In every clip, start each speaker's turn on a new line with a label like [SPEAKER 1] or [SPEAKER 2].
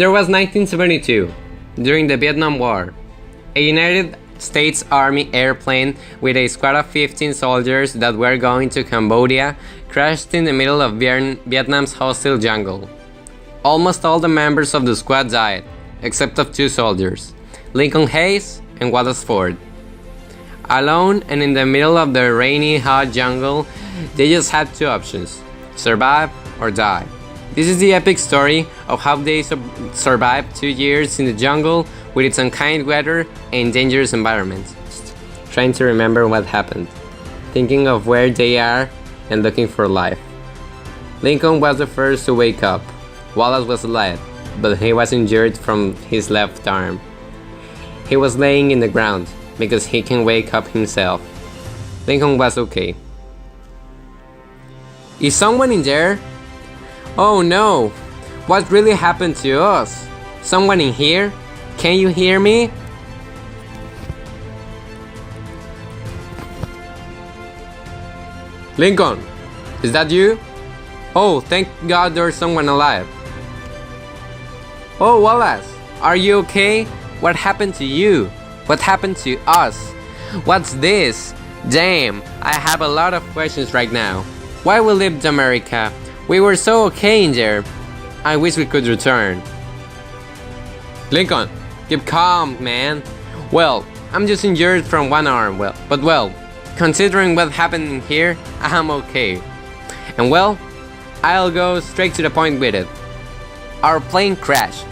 [SPEAKER 1] There was 1972, during the Vietnam War. A United States Army airplane with a squad of 15 soldiers that were going to Cambodia crashed in the middle of Vietnam's hostile jungle. Almost all the members of the squad died, except of two soldiers, Lincoln Hayes and Wallace Ford. Alone and in the middle of the rainy, hot jungle, they just had two options: survive or die. This is the epic story of how they survived 2 years in the jungle with its unkind weather and dangerous environment. Trying to remember what happened, thinking of where they are and looking for life. Lincoln was the first to wake up. Wallace was alive, but he was injured from his left arm. He was laying in the ground because he can wake up himself. Lincoln was okay. Is someone in there? Oh no! What really happened to us? Someone in here? Can you hear me? Lincoln, is that you? Oh, thank God there's someone alive. Oh, Wallace, are you okay? What happened to you? What happened to us? What's this? Damn, I have a lot of questions right now. Why we left America? We were so okay in there. I wish we could return. Lincoln, keep calm, man. Well, I'm just injured from one arm, but considering what happened here, I'm okay. And I'll go straight to the point with it. Our plane crashed.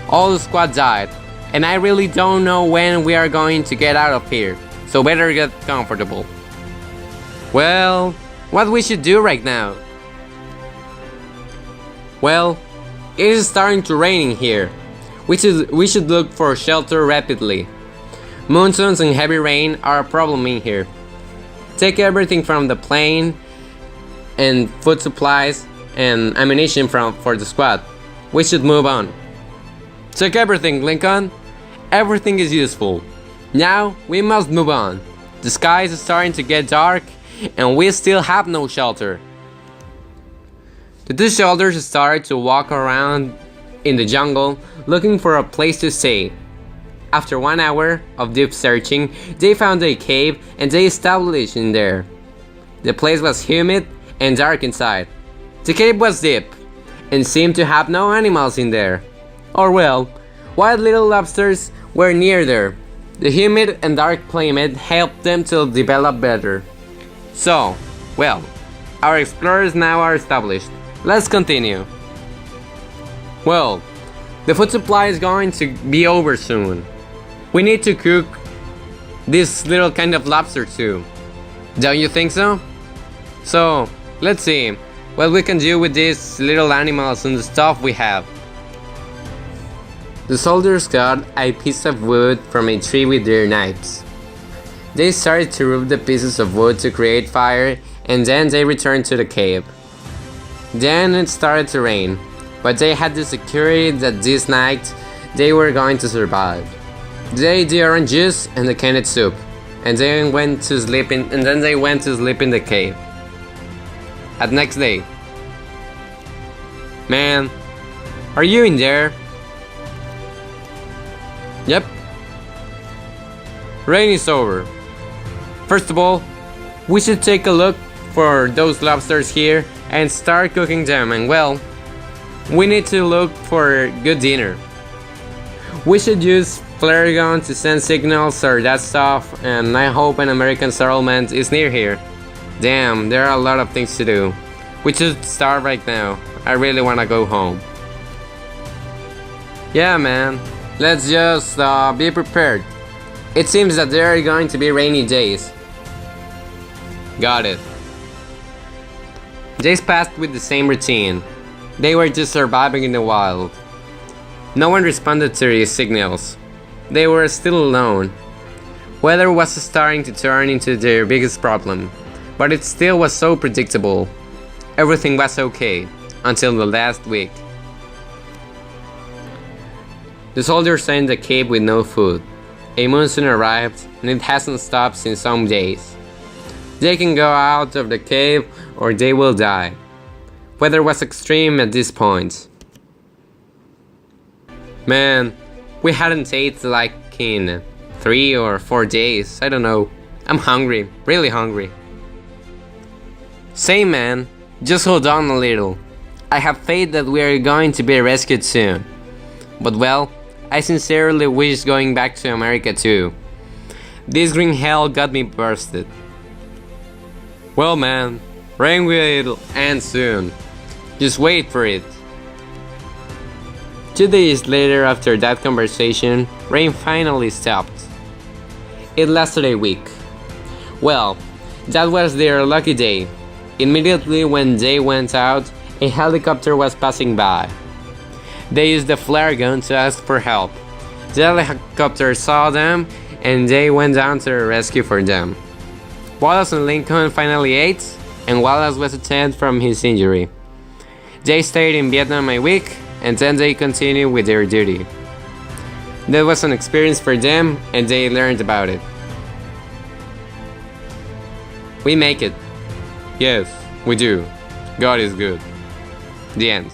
[SPEAKER 1] All the squad died, and I really don't know when we are going to get out of here, so better get comfortable. Well, what we should do right now? Well, it is starting to rain in here. We should look for shelter rapidly. Monsoons and heavy rain are a problem in here. Take everything from the plane and food supplies and ammunition for the squad. We should move on. Take everything, Lincoln. Everything is useful. Now we must move on. The sky is starting to get dark and we still have no shelter. The two soldiers started to walk around in the jungle looking for a place to stay. After 1 hour of deep searching, they found a cave and they established in there. The place was humid and dark inside. The cave was deep and seemed to have no animals in there. Or white little lobsters were near there. The humid and dark climate helped them to develop better. So, our explorers now are established. Let's continue. The food supply is going to be over soon. We need to cook this little kind of lobster too. Don't you think so? So, let's see what we can do with these little animals and the stuff we have. The soldiers cut a piece of wood from a tree with their knives. They started to rub the pieces of wood to create fire, and then they returned to the cave. Then it started to rain, but they had the security that this night they were going to survive. They ate the orange juice and the canned soup, and then went to sleep in the cave. At next day. Man, are you in there? Yep. Rain is over. First of all, we should take a look for those lobsters here and start cooking them, and we need to look for good dinner. We should use flare gun to send signals or that stuff, and I hope an American settlement is near here. Damn, there are a lot of things to do. We should start right now. I really wanna go home. Yeah, man, let's just be prepared. It seems that there are going to be rainy days. Got it. Days passed with the same routine. They were just surviving in the wild. No one responded to these signals. They were still alone. Weather was starting to turn into their biggest problem, but it still was so predictable. Everything was okay, until the last week. The soldiers are in the cave with no food. A monsoon arrived, and it hasn't stopped in some days. They can go out of the cave or they will die. Weather was extreme at this point. Man, we hadn't ate like in 3 or 4 days, I don't know. I'm hungry, really hungry. Same man, just hold on a little. I have faith that we are going to be rescued soon. But well, I sincerely wish going back to America too. This green hell got me bursted. Well man, rain will end soon. Just wait for it. 2 days later after that conversation, rain finally stopped. It lasted a week. Well, that was their lucky day. Immediately when they went out, a helicopter was passing by. They used the flare gun to ask for help. The helicopter saw them and they went down to the rescue for them. Wallace and Lincoln finally ate, and Wallace was attended from his injury. They stayed in Vietnam a week and then they continued with their duty. That was an experience for them and they learned about it. We make it. Yes, we do. God is good. The end.